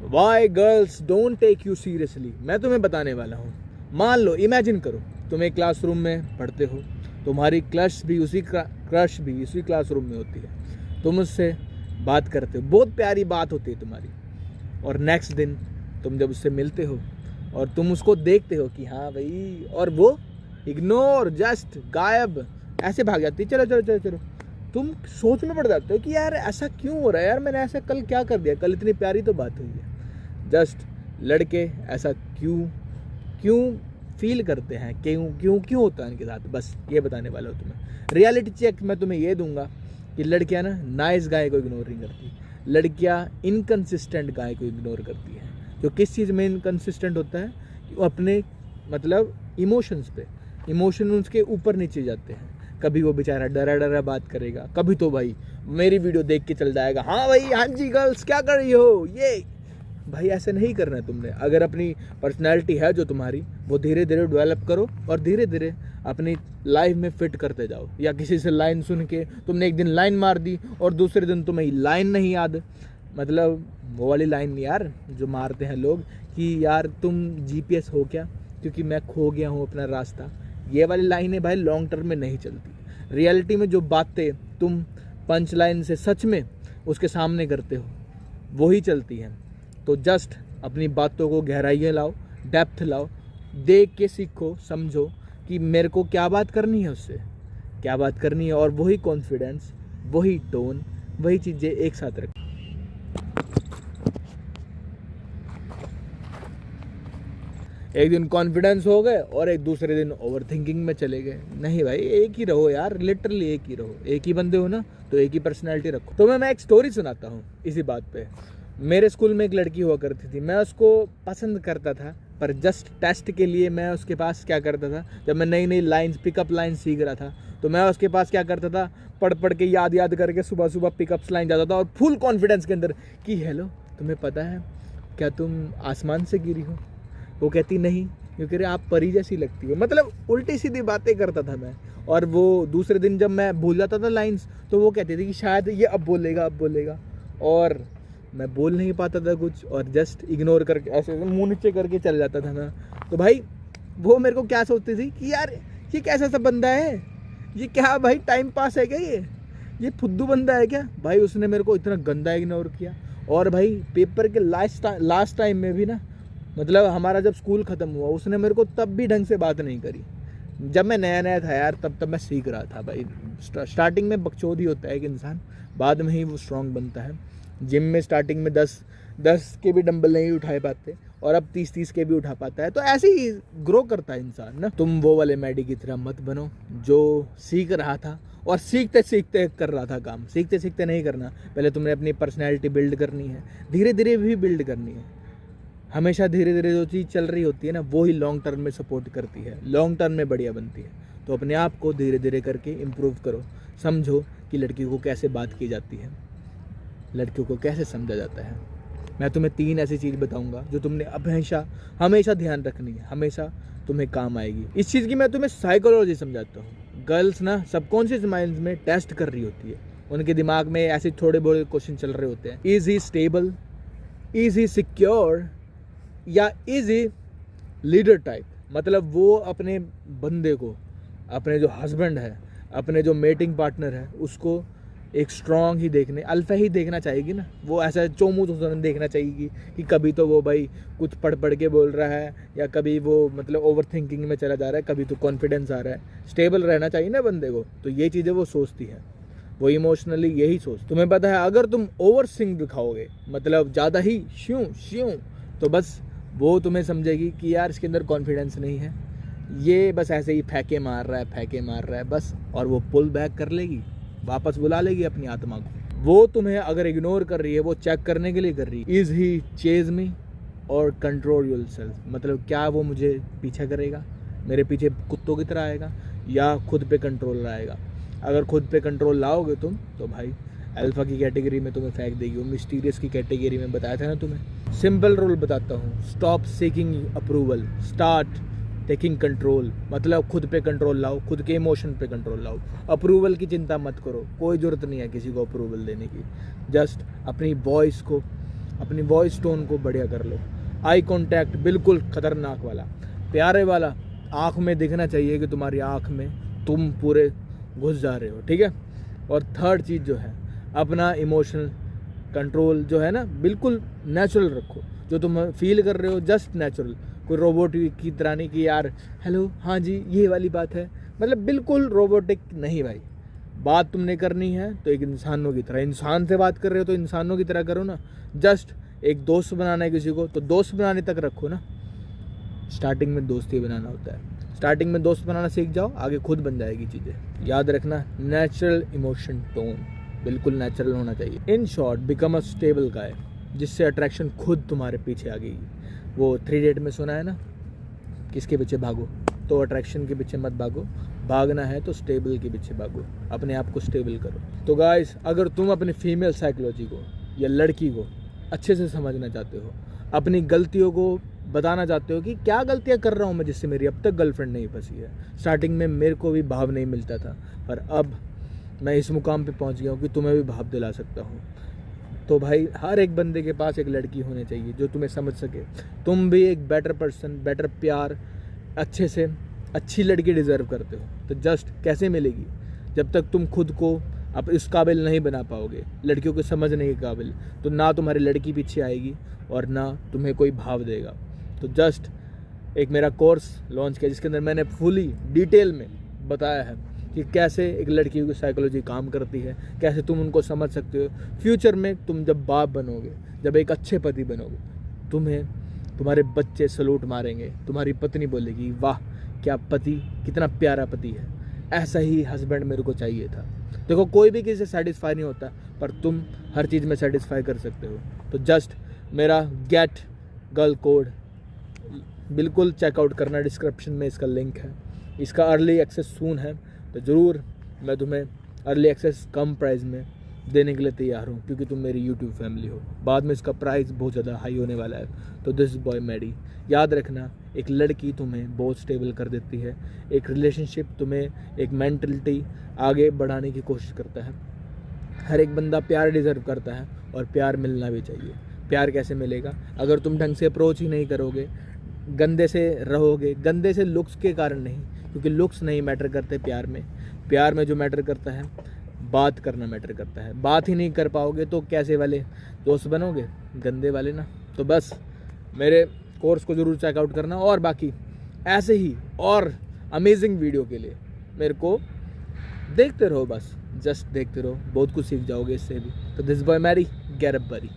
Y girls don't take you seriously. मैं तुम्हें बताने वाला हूँ। मान लो, इमेजिन करो, तुम एक क्लासरूम में पढ़ते हो, तुम्हारी क्रश भी उसी क्लासरूम में होती है, तुम उससे बात करते हो, बहुत प्यारी बात होती है तुम्हारी, और नेक्स्ट दिन तुम जब उससे मिलते हो और तुम उसको देखते हो कि हाँ भाई, और वो इग्नोर, जस्ट गायब, ऐसे भाग जाती है, चलो चलो चलो चलो। तुम सोच में पड़ जाते हो कि यार ऐसा क्यों हो रहा है, यार मैंने ऐसा कल क्या कर दिया, कल इतनी प्यारी तो बात हुई है। जस्ट लड़के ऐसा क्यों फील करते हैं, क्यों होता है इनके साथ, बस ये बताने वाला हूँ तुम्हें। रियलिटी चेक मैं तुम्हें ये दूंगा कि लड़कियां ना नाइस गाय को इग्नोर नहीं करती, लड़कियां इनकंसिस्टेंट गाय को इग्नोर करती हैं। जो किस चीज़ में इनकंसिस्टेंट होता है, वो अपने मतलब इमोशंस पे, इमोशन उसके ऊपर नीचे जाते हैं। कभी वो बेचारा डरा डरा बात करेगा, कभी तो भाई मेरी वीडियो देख के चल जाएगा, हाँ भाई हाँ जी गर्ल्स क्या कर रही हो, ये भाई ऐसे नहीं करना है तुमने। अगर अपनी पर्सनैलिटी है जो तुम्हारी, वो धीरे धीरे डेवलप करो और धीरे धीरे अपनी लाइफ में फिट करते जाओ। या किसी से लाइन सुन के तुमने एक दिन लाइन मार दी और दूसरे दिन तुम्हें लाइन नहीं याद, मतलब वो वाली लाइन नहीं यार जो मारते हैं लोग कि यार तुम GPS हो क्या, क्योंकि मैं खो गया हूँ अपना रास्ता, ये वाली लाइनें भाई लॉन्ग टर्म में नहीं चलती। रियलिटी में जो बातें तुम पंच लाइन से सच में उसके सामने करते हो वही चलती हैं। तो जस्ट अपनी बातों को गहराई लाओ, डेप्थ लाओ, देख के सीखो, समझो कि मेरे को क्या बात करनी है, उससे क्या बात करनी है, और वही कॉन्फिडेंस, वही टोन, वही चीज़ें एक साथ रखो। एक दिन कॉन्फिडेंस हो गए और एक दूसरे दिन ओवर थिंकिंग में चले गए। नहीं भाई, एक ही रहो यार, लिटरली एक ही रहो। एक ही बंदे हो ना तो एक ही पर्सनैलिटी रखो। तो मैं एक स्टोरी सुनाता हूँ इसी बात पे। मेरे स्कूल में एक लड़की हुआ करती थी, मैं उसको पसंद करता था, पर जस्ट टेस्ट के लिए मैं उसके पास क्या करता था, जब मैं नई नई लाइन्स, पिकअप लाइन सीख रहा था, तो मैं उसके पास क्या करता था, पढ़ के याद करके सुबह सुबह पिकअप्स लाइन जाता था और फुल कॉन्फिडेंस के अंदर कि हेलो तुम्हें पता है क्या तुम आसमान से गिरी हो। वो कहती नहीं, क्योंकि आप परी जैसी लगती हो। मतलब उल्टी सीधी बातें करता था मैं। और वो दूसरे दिन जब मैं भूल जाता था लाइंस, तो वो कहती थी कि शायद ये अब बोलेगा, और मैं बोल नहीं पाता था कुछ, और जस्ट इग्नोर करके ऐसे मुंह नीचे करके चल जाता था मैं। तो भाई वो मेरे को क्या सोचती थी कि यार ये कैसा सा बंदा है, ये क्या भाई टाइम पास है क्या, ये फुद्दू बंदा है क्या। भाई उसने मेरे को इतना गंदा इग्नोर किया। और भाई पेपर के लास्ट टाइम में भी ना, मतलब हमारा जब स्कूल ख़त्म हुआ, उसने मेरे को तब भी ढंग से बात नहीं करी। जब मैं नया था यार, तब मैं सीख रहा था भाई। स्टार्टिंग में बकचोद ही होता है एक इंसान, बाद में ही वो स्ट्रांग बनता है। जिम में स्टार्टिंग में 10 के भी डंबल नहीं उठा पाते, और अब 30 के भी उठा पाता है। तो ऐसे ही ग्रो करता है इंसान ना। तुम वो वाले मैडी की तरह मत बनो जो सीख रहा था और सीखते सीखते कर रहा था काम। सीखते सीखते नहीं करना, पहले तुमने अपनी पर्सनैलिटी बिल्ड करनी है, धीरे धीरे भी बिल्ड करनी है। हमेशा धीरे धीरे जो चीज़ चल रही होती है ना, वो ही लॉन्ग टर्म में सपोर्ट करती है, लॉन्ग टर्म में बढ़िया बनती है। तो अपने आप को धीरे धीरे करके इम्प्रूव करो। समझो कि लड़कियों को कैसे बात की जाती है, लड़कियों को कैसे समझा जाता है। मैं तुम्हें 3 ऐसी चीज़ बताऊंगा जो तुमने हमेशा ध्यान रखनी है, हमेशा तुम्हें काम आएगी। इस चीज़ की मैं तुम्हें साइकोलॉजी समझाता हूँ। गर्ल्स ना सबकॉन्शियस माइंड में टेस्ट कर रही होती है, उनके दिमाग में ऐसे थोड़े बड़े क्वेश्चन चल रहे होते हैं। Is he stable, is he secure, या इज़ ही लीडर टाइप। मतलब वो अपने बंदे को, अपने जो हस्बैंड है, अपने जो मेटिंग पार्टनर है, उसको एक स्ट्रॉन्ग ही देखने, अल्फा ही देखना चाहेगी ना। वो ऐसा चोमू देखना चाहिए कि कभी तो वो भाई कुछ पढ़ के बोल रहा है, या कभी वो मतलब ओवर थिंकिंग में चला जा रहा है, कभी तो कॉन्फिडेंस आ रहा है। स्टेबल रहना चाहिए ना बंदे को। तो ये चीज़ें वो सोचती है, वो इमोशनली यही सोच। तुम्हें पता है, अगर तुम ओवर सिंग दिखाओगे, मतलब ज़्यादा ही श्यूं, तो बस वो तुम्हें समझेगी कि यार इसके अंदर कॉन्फिडेंस नहीं है, ये बस ऐसे ही फेंके मार रहा है बस। और वो पुल बैक कर लेगी, वापस बुला लेगी अपनी आत्मा को। वो तुम्हें अगर इग्नोर कर रही है, वो चेक करने के लिए कर रही है, इज़ ही चेज मी और कंट्रोल योरसेल्फ। मतलब क्या वो मुझे पीछा करेगा, मेरे पीछे कुत्तों की तरह आएगा, या खुद पे कंट्रोल लाएगा। अगर खुद पे कंट्रोल लाओगे तुम, तो भाई अल्फा की कैटेगरी में तुम्हें फेंक देगी, वो मिस्टीरियस की कैटेगरी में बताया था ना तुम्हें। सिंपल रूल बताता हूँ, stop seeking approval, start taking control. मतलब खुद पे कंट्रोल लाओ, खुद के इमोशन पे कंट्रोल लाओ। अप्रूवल की चिंता मत करो, कोई ज़रूरत नहीं है किसी को अप्रूवल देने की। जस्ट अपनी वॉइस को अपनी वॉइस टोन को बढ़िया कर लो। आई कांटेक्ट बिल्कुल खतरनाक वाला, प्यारे वाला, आँख में दिखना चाहिए कि तुम्हारी आँख में तुम पूरे घुस जा रहे हो, ठीक है। और थर्ड चीज़ जो है, अपना इमोशनल कंट्रोल जो है ना, बिल्कुल नेचुरल रखो। जो तुम फील कर रहे हो जस्ट नेचुरल, कोई रोबोट की तरह नहीं कि यार हेलो हाँ जी ये वाली बात है, मतलब बिल्कुल रोबोटिक नहीं भाई। बात तुमने करनी है तो एक इंसानों की तरह, इंसान से बात कर रहे हो तो इंसानों की तरह करो ना। जस्ट एक दोस्त बनाना है किसी को तो दोस्त बनाने तक रखो ना। स्टार्टिंग में दोस्ती बनाना होता है, स्टार्टिंग में दोस्त बनाना सीख जाओ, आगे खुद बन जाएगी चीज़ें। याद रखना, नेचुरल इमोशन टोन बिल्कुल नेचुरल होना चाहिए। In short, become a stable guy, जिससे अट्रैक्शन खुद तुम्हारे पीछे आ गई। वो 3 डेट में सुना है ना, किसके पीछे भागो, तो अट्रैक्शन के पीछे मत भागो, भागना है तो स्टेबल के पीछे भागो, अपने आप को स्टेबल करो। तो गाइस, अगर तुम अपनी फीमेल साइकोलॉजी को या लड़की को अच्छे से समझना चाहते हो, अपनी गलतियों को बताना चाहते हो कि क्या गलतियां कर रहा हूँ मैं जिससे मेरी अब तक गर्लफ्रेंड नहीं फंसी है। स्टार्टिंग में मेरे को भी भाव नहीं मिलता था, पर अब मैं इस मुकाम पे पहुँच गया हूँ कि तुम्हें भी भाव दिला सकता हूँ। तो भाई, हर एक बंदे के पास एक लड़की होनी चाहिए जो तुम्हें समझ सके। तुम भी एक बेटर पर्सन, बेटर प्यार, अच्छे से अच्छी लड़की डिज़र्व करते हो। तो जस्ट कैसे मिलेगी जब तक तुम खुद को अब इस काबिल नहीं बना पाओगे, लड़कियों को समझने के काबिल, तो ना तुम्हारी लड़की पीछे आएगी और ना तुम्हें कोई भाव देगा। तो जस्ट एक मेरा कोर्स लॉन्च किया जिसके अंदर मैंने फुली डिटेल में बताया है कि कैसे एक लड़की की साइकोलॉजी काम करती है, कैसे तुम उनको समझ सकते हो। फ्यूचर में तुम जब बाप बनोगे, जब एक अच्छे पति बनोगे, तुम्हें तुम्हारे बच्चे सलूट मारेंगे, तुम्हारी पत्नी बोलेगी वाह क्या पति, कितना प्यारा पति है, ऐसा ही हस्बैंड मेरे को चाहिए था। देखो, कोई भी किसी से सेटिस्फाई नहीं होता, पर तुम हर चीज़ में सेटिस्फाई कर सकते हो। तो जस्ट मेरा गेट गर्ल कोड बिल्कुल चेकआउट करना, डिस्क्रिप्शन में इसका लिंक है। इसका अर्ली एक्सेस सून है, तो ज़रूर मैं तुम्हें अर्ली एक्सेस कम प्राइस में देने के लिए तैयार हूँ, क्योंकि तुम मेरी यूट्यूब फैमिली हो। बाद में इसका प्राइस बहुत ज़्यादा हाई होने वाला है। तो दिस बॉय मैडी, याद रखना, एक लड़की तुम्हें बहुत स्टेबल कर देती है, एक रिलेशनशिप तुम्हें एक मेंटलिटी आगे बढ़ाने की कोशिश करता है। हर एक बंदा प्यार डिज़र्व करता है और प्यार मिलना भी चाहिए। प्यार कैसे मिलेगा? अगर तुम ढंग से अप्रोच ही नहीं करोगे, गंदे से रहोगे, गंदे से लुक्स के कारण नहीं, क्योंकि लुक्स नहीं मैटर करते प्यार में। प्यार में जो मैटर करता है, बात करना मैटर करता है। बात ही नहीं कर पाओगे तो कैसे वाले दोस्त बनोगे? गंदे वाले ना। तो बस मेरे कोर्स को ज़रूर चेकआउट करना, और बाकी ऐसे ही और अमेजिंग वीडियो के लिए मेरे को देखते रहो, बस जस्ट देखते रहो, बहुत कुछ सीख जाओगे इससे भी। तो this boy Maddy, get up buddy.